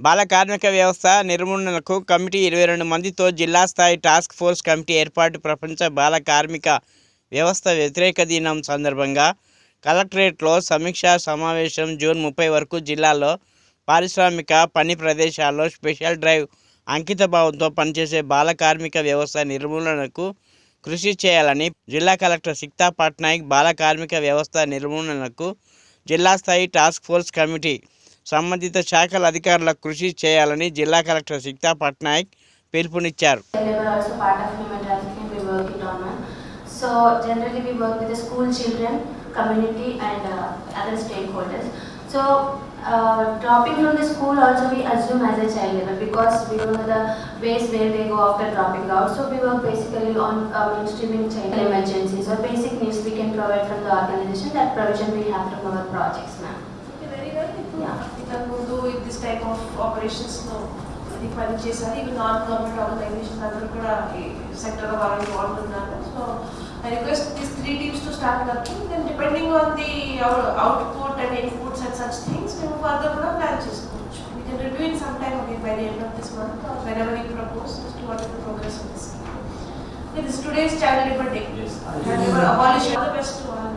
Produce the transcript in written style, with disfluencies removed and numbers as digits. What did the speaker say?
బాల కార్మిక వ్యవస్థ నిర్మూలనకు కమిటీ 22 మందితో జిల్లా స్థాయి టాస్క్ ఫోర్స్ కమిటీ ఏర్పాటు. ప్రపంచ బాల కార్మిక వ్యవస్థ వ్యతిరేక దినం సందర్భంగా కలెక్టరేట్లో సమీక్షా సమావేశం. జూన్ 30 వరకు జిల్లాలో పారిశ్రామిక పని ప్రదేశాల్లో స్పెషల్ డ్రైవ్. అంకితభావంతో పనిచేసే బాల కార్మిక వ్యవస్థ నిర్మూలనకు కృషి చేయాలని జిల్లా కలెక్టర్ సిక్తా పట్నాయక్ బాల కార్మిక వ్యవస్థ నిర్మూలనకు జిల్లా స్థాయి టాస్క్ ఫోర్స్ కమిటీ సంబంధిత శాఖల అధికారులకు కృషి చేయాలని జిల్లా కలెక్టర్ సిక్తా పట్నాయక్ పిలుపునిచ్చారు. So generally we work with the school children, community and other stakeholders. So dropping from the school also we assume as a child level because we don't know the ways where they go after dropping out. So we work basically on mainstreaming child emergencies or basic needs we can provide from the organization. That provision we have from our projects, ma'am. Okay, very well. We can do with this type of operations now. ఇది పని చేశారు. ఇవి non government organisation అందరూ కూడా ఈ సెక్టర్లో వాళ్ళు involve ఉన్నారు. So I request these 3 teams to start working. Then depending on the output and inputs and such things, we will further plan చేసుకోవచ్చు. We can review it sometime again by the end of this month or whenever you propose as to what is the progress of this. This is today's Child Labor Day. Yes. And we will abolish all the best to all.